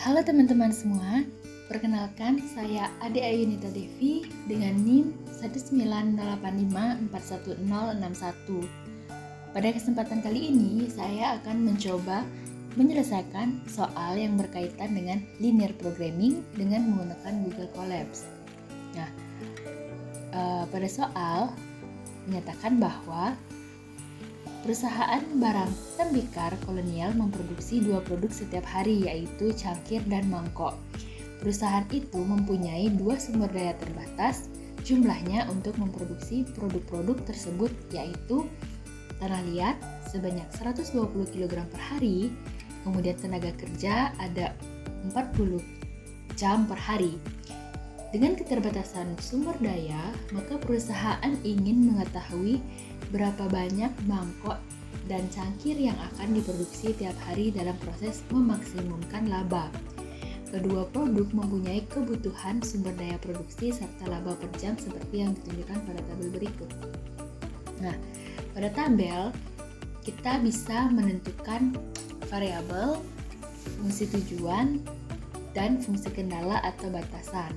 Halo teman-teman semua, perkenalkan saya Ade Ayunita Devi dengan NIM 198541061. Pada kesempatan kali ini saya akan mencoba menyelesaikan soal yang berkaitan dengan linear programming dengan menggunakan Google Colabs. Nah, pada soal menyatakan bahwa perusahaan barang tembikar kolonial memproduksi 2 produk setiap hari, yaitu cangkir dan mangkok. Perusahaan itu mempunyai 2 sumber daya terbatas jumlahnya untuk memproduksi produk-produk tersebut, yaitu tanah liat sebanyak 120 kg per hari, kemudian tenaga kerja ada 40 jam per hari. Dengan keterbatasan sumber daya, maka perusahaan ingin mengetahui berapa banyak mangkok dan cangkir yang akan diproduksi tiap hari dalam proses memaksimumkan laba. Kedua produk mempunyai kebutuhan sumber daya produksi serta laba per jam seperti yang ditunjukkan pada tabel berikut. Nah, pada tabel kita bisa menentukan variabel, fungsi tujuan, dan fungsi kendala atau batasan.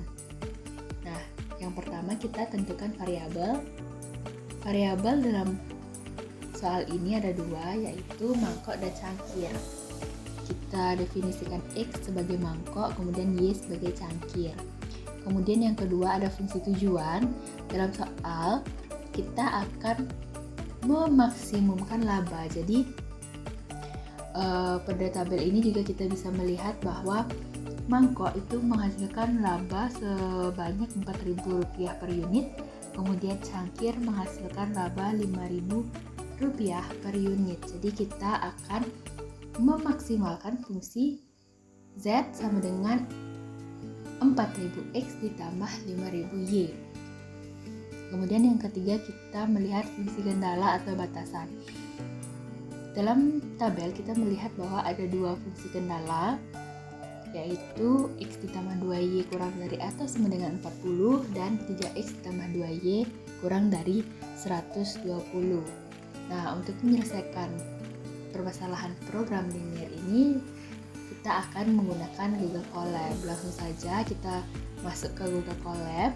Nah, yang pertama kita tentukan variabel. Variabel dalam soal ini ada 2, yaitu mangkok dan cangkir. Kita definisikan X sebagai mangkok, kemudian Y sebagai cangkir. Kemudian yang kedua ada fungsi tujuan. Dalam soal kita akan memaksimumkan laba. Jadi pada tabel ini juga kita bisa melihat bahwa mangkok itu menghasilkan laba sebanyak Rp4.000 per unit, kemudian cangkir menghasilkan laba Rp5.000 per unit. Jadi kita akan memaksimalkan fungsi Z sama dengan 4.000X ditambah 5.000Y. Kemudian yang ketiga kita melihat fungsi kendala atau batasan. Dalam tabel kita melihat bahwa ada 2 fungsi kendala, yaitu X ditambah 2Y kurang dari atau sama dengan 40 dan 3X ditambah 2Y kurang dari 120. Nah, untuk menyelesaikan permasalahan program linear ini kita akan menggunakan Google Colab. Langsung saja kita masuk ke Google Colab.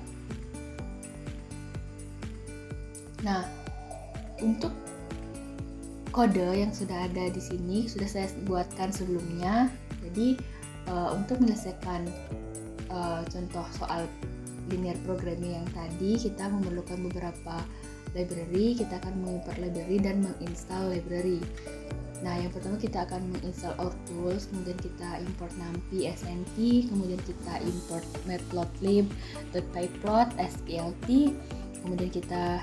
Nah, untuk kode yang sudah ada di sini sudah saya buatkan sebelumnya. Jadi untuk menyelesaikan contoh soal linear programming yang tadi, kita memerlukan beberapa library. Kita akan mengimport library dan menginstal library. Nah, yang pertama kita akan menginstal OurTools, kemudian kita import numpy, snp, kemudian kita import matplotlib, .pyplot, splt, kemudian kita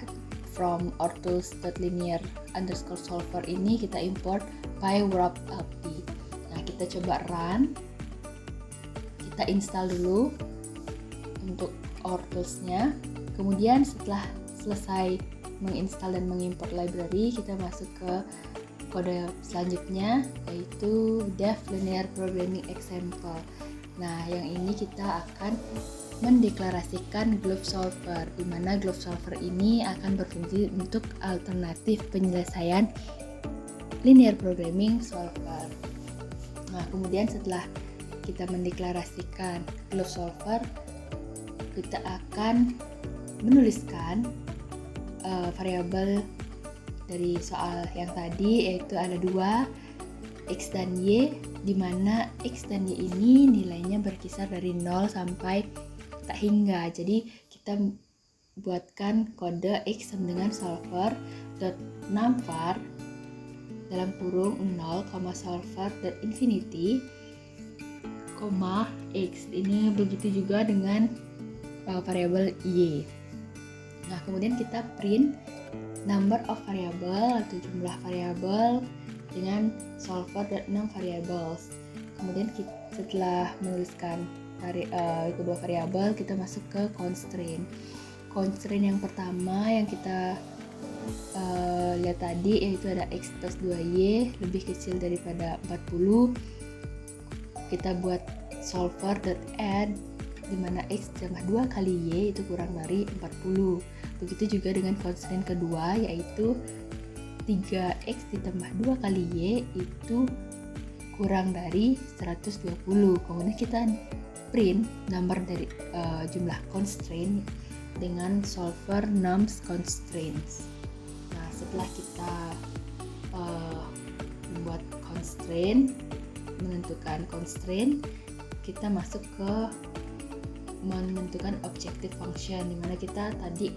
from OurTools.linear_solver ini kita import pywraplp. Nah, kita coba run. Kita install dulu untuk OurTools-nya. Kemudian setelah selesai menginstal dan mengimport library, kita masuk ke kode selanjutnya, yaitu dev linear programming example. Nah, yang ini kita akan mendeklarasikan GloveSolver, di mana GloveSolver ini akan berfungsi untuk alternatif penyelesaian linear programming solver. Nah, kemudian setelah kita mendeklarasikan GloveSolver, kita akan menuliskan variabel dari soal yang tadi, yaitu ada 2, X dan Y, di mana X dan Y ini nilainya berkisar dari 0 sampai tak hingga. Jadi kita buatkan kode X sama dengan solver.numVar dalam kurung 0, solver.infinity, X. Ini begitu juga dengan variabel Y. Nah, kemudian kita print number of variable atau jumlah variabel dengan solver.numVariables. Kemudian setelah menuliskan kedua variabel, kita masuk ke constraint. Constraint yang pertama yang kita lihat tadi, yaitu ada X plus 2Y lebih kecil daripada 40. Kita buat solver.add, di mana X tambah 2 kali Y itu kurang dari 40. Begitu juga dengan constraint kedua, yaitu 3X ditambah 2 kali Y itu kurang dari 120. Kemudian kita print nomor dari jumlah constraint dengan solver nums constraints. Nah, setelah kita membuat constraint, menentukan constraint, kita masuk ke menentukan objective function, dimana kita tadi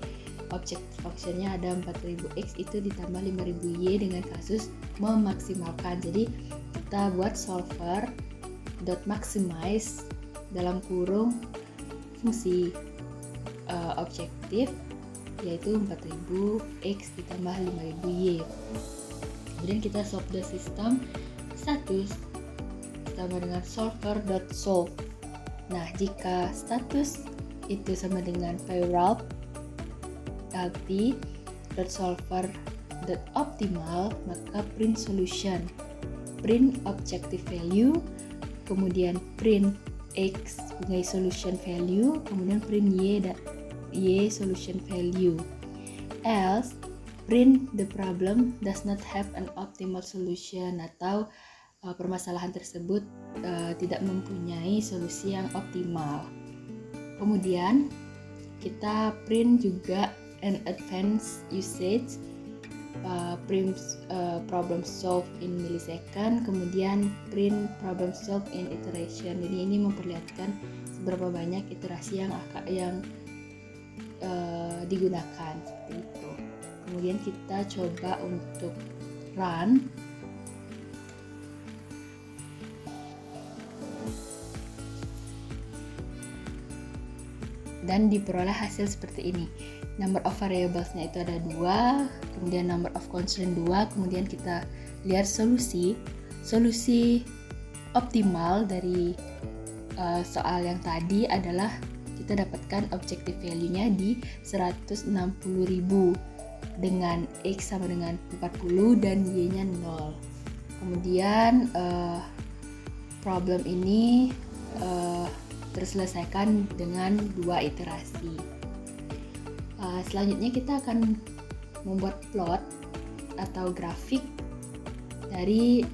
objective functionnya ada 4000x itu ditambah 5000y dengan kasus memaksimalkan. Jadi kita buat solver dot maximize dalam kurung fungsi objektif yaitu 4000x ditambah 5000y. Kemudian kita solve the system status sama dengan solver dot solve. Nah, jika status itu sama dengan payroll lt.solver.optimal, maka print solution, print objective value, kemudian print x sebagai solution value, kemudian print y solution value. Else, print the problem does not have an optimal solution, atau permasalahan tersebut tidak mempunyai solusi yang optimal. Kemudian kita print juga an advanced usage, print problem solve in millisecond, kemudian print problem solve in iteration. Jadi ini memperlihatkan seberapa banyak iterasi yang digunakan seperti itu. Kemudian kita coba untuk run. Dan diperoleh hasil seperti ini. Number of variables-nya itu ada 2, kemudian number of constraint 2, kemudian kita lihat solusi optimal dari soal yang tadi adalah kita dapatkan objective value-nya di 160.000 dengan x sama dengan 40 dan y-nya 0. Kemudian problem ini terselesaikan dengan 2 iterasi. Selanjutnya kita akan membuat plot atau grafik dari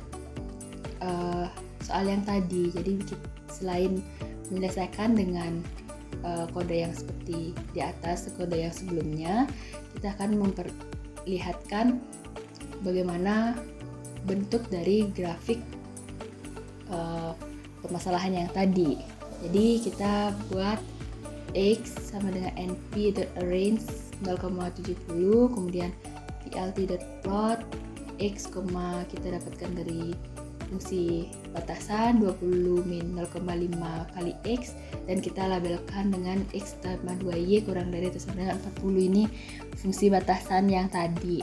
soal yang tadi. Jadi selain menyelesaikan dengan kode yang seperti di atas, kode yang sebelumnya, kita akan memperlihatkan bagaimana bentuk dari grafik permasalahan yang tadi. Jadi kita buat x sama dengan np.arrange 0,70, kemudian plt.plot x, kita dapatkan dari fungsi batasan 20 min 0,5 kali x, dan kita labelkan dengan x tambah 2y kurang dari atau sama dengan 40. Ini fungsi batasan yang tadi.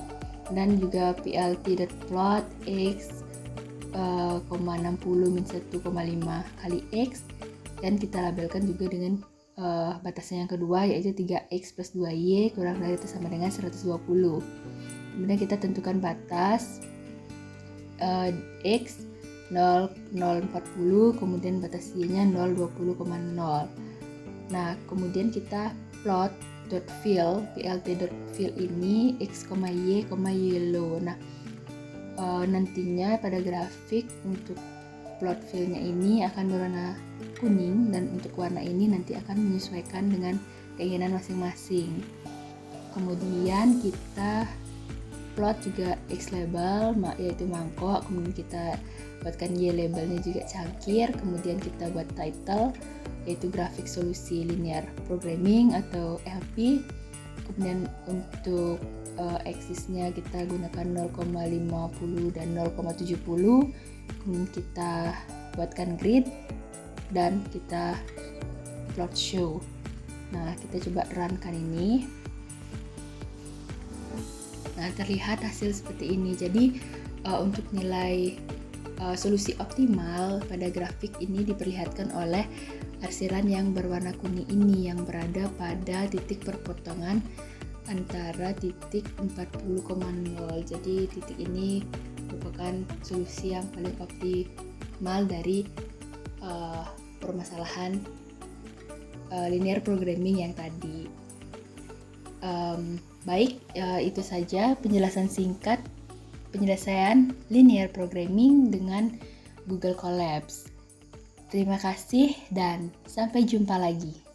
Dan juga plt.plot x, 60 min 1,5 kali x, dan kita labelkan juga dengan batasan yang kedua yaitu 3x plus 2y kurang dari atau sama dengan 120. Kemudian kita tentukan batas x 0,040, kemudian batas y-nya 0,20,0. Nah, kemudian kita plot .fill, plt.fill ini x, y, yellow. Nah, nantinya pada grafik untuk plot fill-nya ini akan berwarna kuning, dan untuk warna ini nanti akan menyesuaikan dengan keinginan masing-masing. Kemudian kita plot juga x label yaitu mangkok, kemudian kita buatkan y labelnya juga cangkir, kemudian kita buat title yaitu grafik solusi linear programming atau LP. Kemudian untuk axisnya kita gunakan 0,50 dan 0,70. Kemudian kita buatkan grid dan kita plot show. Nah, kita coba runkan ini. Nah, terlihat hasil seperti ini. Jadi untuk nilai solusi optimal pada grafik ini diperlihatkan oleh arsiran yang berwarna kuning ini yang berada pada titik perpotongan antara titik 40,0. Jadi titik ini merupakan solusi yang paling optimal dari permasalahan linear programming yang tadi. Baik, itu saja penjelasan singkat penyelesaian linear programming dengan Google Colabs. Terima kasih dan sampai jumpa lagi.